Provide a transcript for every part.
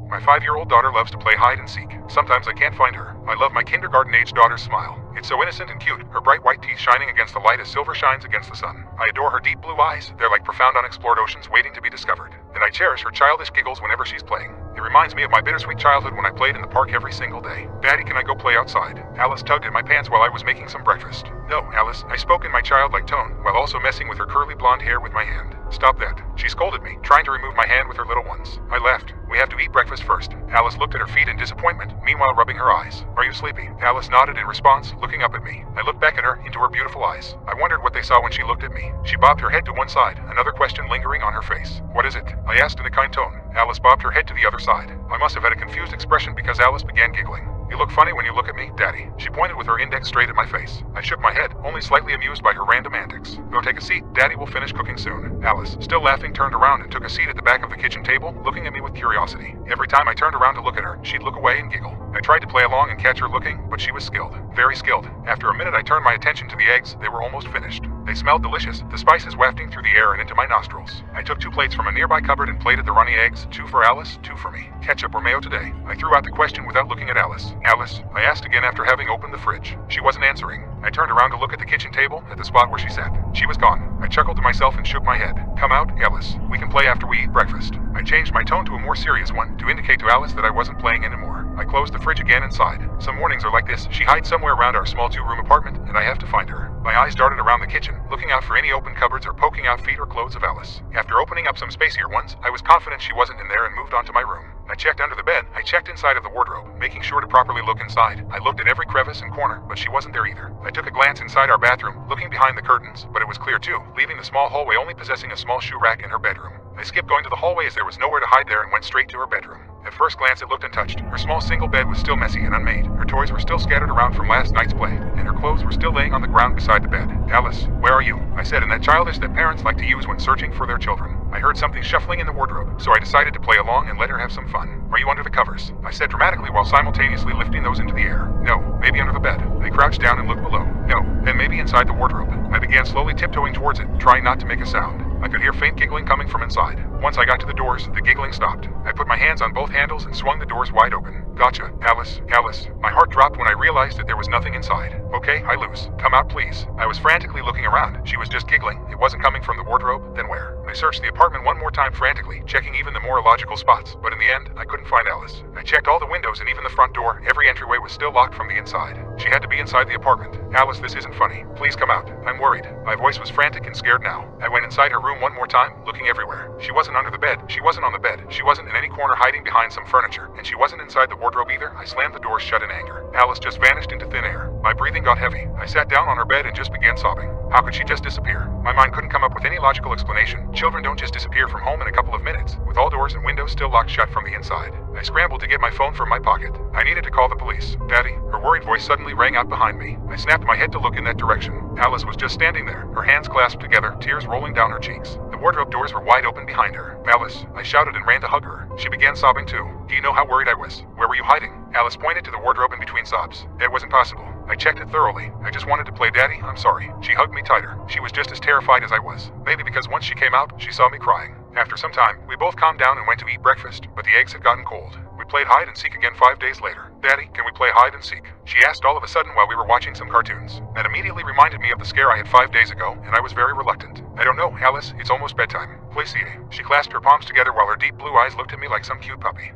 My 5-year-old daughter loves to play hide and seek. Sometimes I can't find her. I love my kindergarten-age daughter's smile. It's so innocent and cute, her bright white teeth shining against the light as silver shines against the sun. I adore her deep blue eyes. They're like profound unexplored oceans waiting to be discovered. And I cherish her childish giggles whenever she's playing. It reminds me of my bittersweet childhood when I played in the park every single day. Daddy, can I go play outside? Alice tugged at my pants while I was making some breakfast. No, Alice, I spoke in my childlike tone, while also messing with her curly blonde hair with my hand. Stop that. She scolded me, trying to remove my hand with her little ones. I laughed. We have to eat breakfast first. Alice looked at her feet in disappointment, meanwhile rubbing her eyes. Are you sleepy? Alice nodded in response, looking up at me. I looked back at her, into her beautiful eyes. I wondered what they saw when she looked at me. She bobbed her head to one side, another question lingering on her face. What is it? I asked in a kind tone. Alice bobbed her head to the other side. I must have had a confused expression because Alice began giggling. You look funny when you look at me, Daddy. She pointed with her index straight at my face. I shook my head, only slightly amused by her random antics. Go take a seat. Daddy will finish cooking soon. Alice, still laughing, turned around and took a seat at the back of the kitchen table, looking at me with curiosity. Every time I turned around to look at her, she'd look away and giggle. I tried to play along and catch her looking, but she was skilled. Very skilled. After a minute, I turned my attention to the eggs. They were almost finished. They smelled delicious, the spices wafting through the air and into my nostrils. I took 2 plates from a nearby cupboard and plated the runny eggs, 2 for Alice, 2 for me. Ketchup or mayo today? I threw out the question without looking at Alice. Alice, I asked again after having opened the fridge. She wasn't answering. I turned around to look at the kitchen table, at the spot where she sat. She was gone. I chuckled to myself and shook my head. Come out, Alice. We can play after we eat breakfast. I changed my tone to a more serious one, to indicate to Alice that I wasn't playing anymore. I closed the fridge again and sighed. Some mornings are like this. She hides somewhere around our small 2-room apartment, and I have to find her. My eyes darted around the kitchen, looking out for any open cupboards or poking out feet or clothes of Alice. After opening up some spacier ones, I was confident she wasn't in there and moved on to my room. I checked under the bed. I checked inside of the wardrobe, making sure to properly look inside. I looked at every crevice and corner, but she wasn't there either. I took a glance inside our bathroom, looking behind the curtains, but it was clear too, leaving the small hallway only possessing a small shoe rack in her bedroom. I skipped going to the hallway as there was nowhere to hide there and went straight to her bedroom. At first glance it looked untouched. Her small single bed was still messy and unmade. Her toys were still scattered around from last night's play, and her clothes were still laying on the ground beside the bed. Alice, where are you? I said in that childish that parents like to use when searching for their children. I heard something shuffling in the wardrobe, so I decided to play along and let her have some fun. Are you under the covers? I said dramatically while simultaneously lifting those into the air. No, maybe under the bed. I crouched down and looked below. No, then maybe inside the wardrobe. I began slowly tiptoeing towards it, trying not to make a sound. I could hear faint giggling coming from inside. Once I got to the doors, the giggling stopped. I put my hands on both handles and swung the doors wide open. Gotcha, Alice, Alice. My heart dropped when I realized that there was nothing inside. Okay, I lose. Come out, please. I was frantically looking around. She was just giggling. It wasn't coming from the wardrobe. Then where? I searched the apartment one more time frantically, checking even the more illogical spots, but in the end, I couldn't find Alice. I checked all the windows and even the front door. Every entryway was still locked from the inside. She had to be inside the apartment. Alice, this isn't funny. Please come out. I'm worried. My voice was frantic and scared now. I went inside her room one more time, looking everywhere. She wasn't under the bed. She wasn't on the bed. She wasn't in any corner hiding behind some furniture. And she wasn't inside the wardrobe either. I slammed the doors shut in anger. Alice just vanished into thin air. My breathing got heavy. I sat down on her bed and just began sobbing. How could she just disappear? My mind couldn't come up with any logical explanation. Children don't just disappear from home in a couple of minutes, with all doors and windows still locked shut from the inside. I scrambled to get my phone from my pocket. I needed to call the police. Daddy, her worried voice suddenly rang out behind me. I snapped my head to look in that direction. Alice was just standing there, her hands clasped together, tears rolling down her cheeks. The wardrobe doors were wide open behind her. Alice, I shouted and ran to hug her. She began sobbing too. Do you know how worried I was? Where were you hiding? Alice pointed to the wardrobe in between sobs. It wasn't possible. I checked it thoroughly. I just wanted to play Daddy. I'm sorry. She hugged me tighter. She was just as terrified as I was. Maybe because once she came out, she saw me crying. After some time, we both calmed down and went to eat breakfast, but the eggs had gotten cold. We played hide and seek again 5 days later. Daddy, can we play hide and seek? She asked all of a sudden while we were watching some cartoons. That immediately reminded me of the scare I had 5 days ago, and I was very reluctant. I don't know, Alice. It's almost bedtime. Play see. She clasped her palms together while her deep blue eyes looked at me like some cute puppy.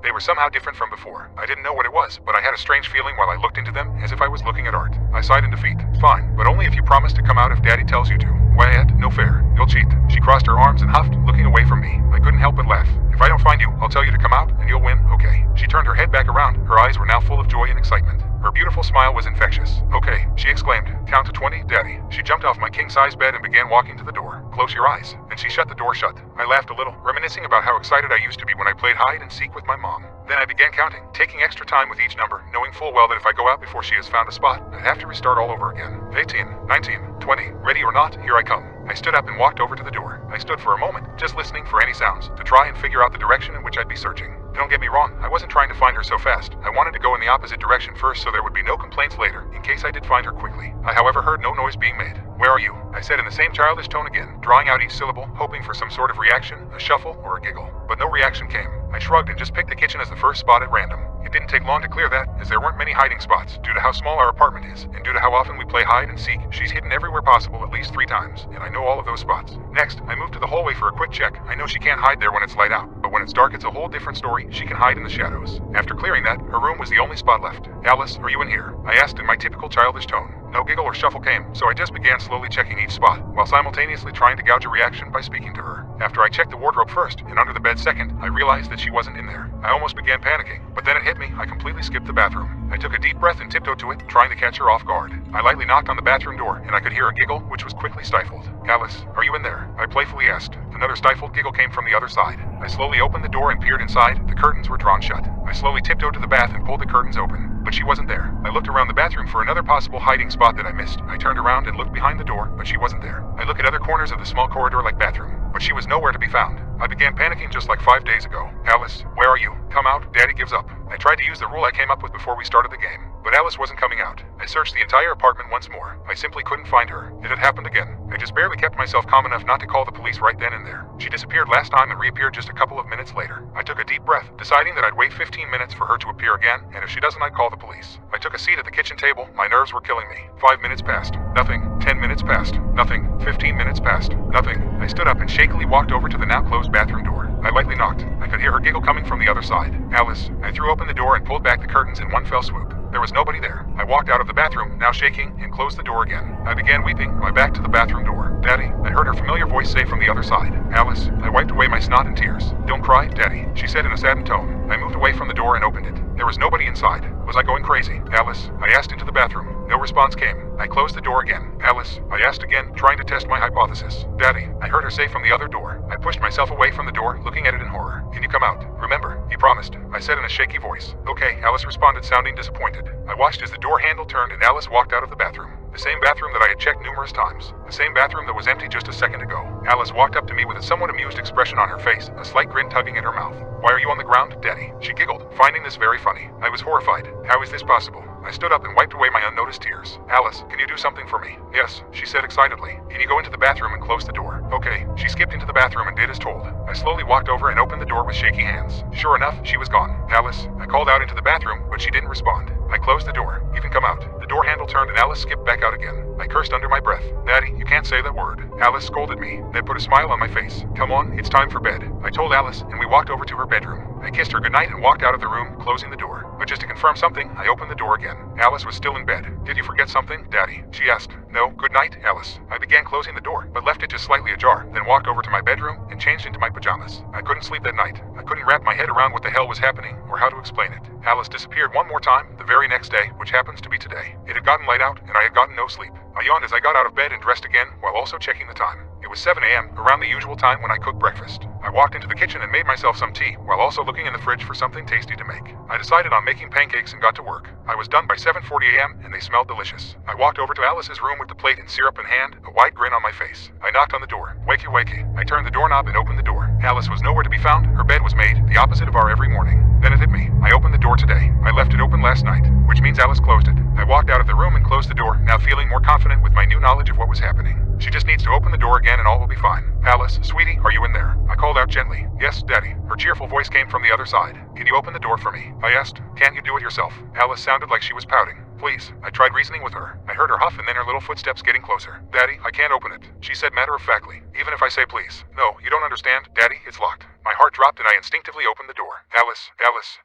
They were somehow different from before. I didn't know what it was, but I had a strange feeling while I looked into them, as if I was looking at art. I sighed in defeat. Fine, but only if you promise to come out if Daddy tells you to. Wyatt, no fair. You'll cheat. She crossed her arms and huffed, looking away from me. I couldn't help but laugh. If I don't find you, I'll tell you to come out, and you'll win, okay? She turned her head back around. Her eyes were now full of joy and excitement. Her beautiful smile was infectious. Okay, she exclaimed. Count to 20, Daddy. She jumped off my king-size bed and began walking to the door. Close your eyes. And she shut the door shut. I laughed a little, reminiscing about how excited I used to be when I played hide and seek with my mom. Then I began counting, taking extra time with each number, knowing full well that if I go out before she has found a spot, I'd have to restart all over again. 18, 19, 20. Ready or not, here I come. I stood up and walked over to the door. I stood for a moment, just listening for any sounds, to try and figure out the direction in which I'd be searching. Don't get me wrong, I wasn't trying to find her so fast. I wanted to go in the opposite direction first so there would be no complaints later, in case I did find her quickly. I however heard no noise being made. Where are you? I said in the same childish tone again, drawing out each syllable, hoping for some sort of reaction, a shuffle, or a giggle. But no reaction came. I shrugged and just picked the kitchen as the first spot at random. It didn't take long to clear that, as there weren't many hiding spots, due to how small our apartment is, and due to how often we play hide and seek. She's hidden everywhere possible at least 3 times, and I know all of those spots. Next, I moved to the hallway for a quick check. I know she can't hide there when it's light out, but when it's dark it's a whole different story. She can hide in the shadows. After clearing that, her room was the only spot left. Alice, are you in here? I asked in my typical childish tone. No giggle or shuffle came, so I just began slowly checking each spot, while simultaneously trying to gauge a reaction by speaking to her. After I checked the wardrobe first, and under the bed second, I realized that she wasn't in there. I almost began panicking, but then it hit me, I completely skipped the bathroom. I took a deep breath and tiptoed to it, trying to catch her off guard. I lightly knocked on the bathroom door, and I could hear a giggle, which was quickly stifled. Alice, are you in there? I playfully asked. Another stifled giggle came from the other side. I slowly opened the door and peered inside. The curtains were drawn shut. I slowly tiptoed to the bath and pulled the curtains open, but she wasn't there. I looked around the bathroom for another possible hiding spot that I missed. I turned around and looked behind the door, but she wasn't there. I looked at other corners of the small corridor-like bathroom, but she was nowhere to be found. I began panicking just like 5 days ago. Alice, where are you? Come out, Daddy gives up. I tried to use the rule I came up with before we started the game, but Alice wasn't coming out. I searched the entire apartment once more. I simply couldn't find her. It had happened again. I just barely kept myself calm enough not to call the police right then and there. She disappeared last time and reappeared just a couple of minutes later. I took a deep breath, deciding that I'd wait 15 minutes for her to appear again, and if she doesn't, I'd call the police. I took a seat at the kitchen table. My nerves were killing me. 5 minutes passed. Nothing. 10 minutes passed. Nothing. 15 minutes passed. Nothing. I stood up and shakily walked over to the now closed bathroom door. I lightly knocked. I could hear her giggle coming from the other side. Alice. I threw open the door and pulled back the curtains in one fell swoop. There was nobody there. I walked out of the bathroom, now shaking, and closed the door again. I began weeping, my back to the bathroom door. Daddy, I heard her familiar voice say from the other side. Alice, I wiped away my snot and tears. Don't cry, Daddy, she said in a saddened tone. I moved away from the door and opened it. There was nobody inside. Was I going crazy? Alice, I asked into the bathroom. No response came. I closed the door again. Alice, I asked again, trying to test my hypothesis. Daddy, I heard her say from the other door. I pushed myself away from the door, looking at it in horror. Can you come out? Remember, you promised, I said in a shaky voice. Okay, Alice responded, sounding disappointed. I watched as the door handle turned and Alice walked out of the bathroom. The same bathroom that I had checked numerous times. The same bathroom that was empty just a second ago. Alice walked up to me with a somewhat amused expression on her face, a slight grin tugging at her mouth. Why are you on the ground, Daddy? She giggled, finding this very funny. I was horrified. How is this possible? I stood up and wiped away my unnoticed tears. Alice, can you do something for me? Yes, she said excitedly. Can you go into the bathroom and close the door? Okay. She skipped into the bathroom and did as told. I slowly walked over and opened the door with shaky hands. Sure enough, she was gone. Alice, I called out into the bathroom, but she didn't respond. I closed the door. You can come out. The door handle turned and Alice skipped back out again. I cursed under my breath. Daddy, you can't say that word. Alice scolded me, then put a smile on my face. Come on, it's time for bed. I told Alice, and we walked over to her bedroom. I kissed her goodnight and walked out of the room, closing the door. But just to confirm something, I opened the door again. Alice was still in bed. Did you forget something, Daddy? She asked. No, good night, Alice. I began closing the door, but left it just slightly ajar, then walked over to my bedroom and changed into my pajamas. I couldn't sleep that night. I couldn't wrap my head around what the hell was happening, or how to explain it. Alice disappeared one more time, the very next day, which happens to be today. It had gotten light out, and I had gotten no sleep. I yawned as I got out of bed and dressed again, while also checking the time. It was 7 a.m., around the usual time when I cook breakfast. I walked into the kitchen and made myself some tea, while also looking in the fridge for something tasty to make. I decided on making pancakes and got to work. I was done by 7:40 a.m., and they smelled delicious. I walked over to Alice's room with the plate and syrup in hand, a wide grin on my face. I knocked on the door. Wakey, wakey. I turned the doorknob and opened the door. Alice was nowhere to be found. Her bed was made, the opposite of our every morning. Then it hit me. I opened the door today. I left it open last night, which means Alice closed it. I walked out of the room and closed the door, now feeling more confident with my new knowledge of what was happening. She just needs to open the door again and all will be fine. Alice, sweetie, are you in there? I called out gently. Yes, Daddy. Her cheerful voice came from the other side. Can you open the door for me? I asked. Can't you do it yourself? Alice sounded like she was pouting. Please. I tried reasoning with her. I heard her huff and then her little footsteps getting closer. Daddy, I can't open it, she said matter-of-factly. Even if I say please. No, you don't understand. Daddy, it's locked. My heart dropped and I instinctively opened the door. Alice,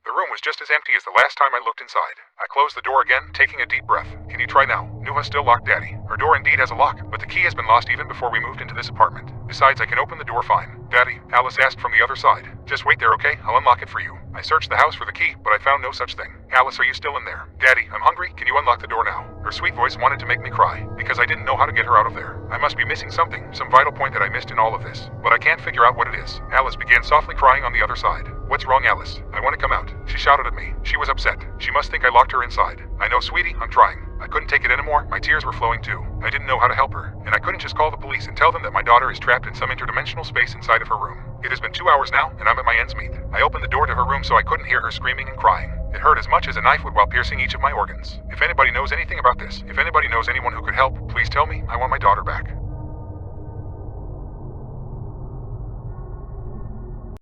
the room was just as empty as the last time I looked inside. I closed the door again, taking a deep breath. Can you try now? Nuha's still locked, Daddy. Her door indeed has a lock, but the key has been lost even before we moved into this apartment. Besides, I can open the door fine. Daddy, Alice asked from the other side. Just wait there, okay? I'll unlock it for you. I searched the house for the key, but I found no such thing. Alice, are you still in there? Daddy, I'm hungry. Can you unlock the door now? Her sweet voice wanted to make me cry, because I didn't know how to get her out of there. I must be missing something, some vital point that I missed in all of this. But I can't figure out what it is. Alice began softly crying on the other side. What's wrong, Alice? I want to come out. She shouted at me. She was upset. She must think I locked her inside. I know, sweetie, I'm trying. I couldn't take it anymore. My tears were flowing too. I didn't know how to help her, and I couldn't just call the police and tell them that my daughter is trapped in some interdimensional space inside of her room. It has been 2 hours now, and I'm at my ends meet. I opened the door to her room so I couldn't hear her screaming and crying. It hurt as much as a knife would while piercing each of my organs. If anybody knows anything about this, if anybody knows anyone who could help, please tell me. I want my daughter back.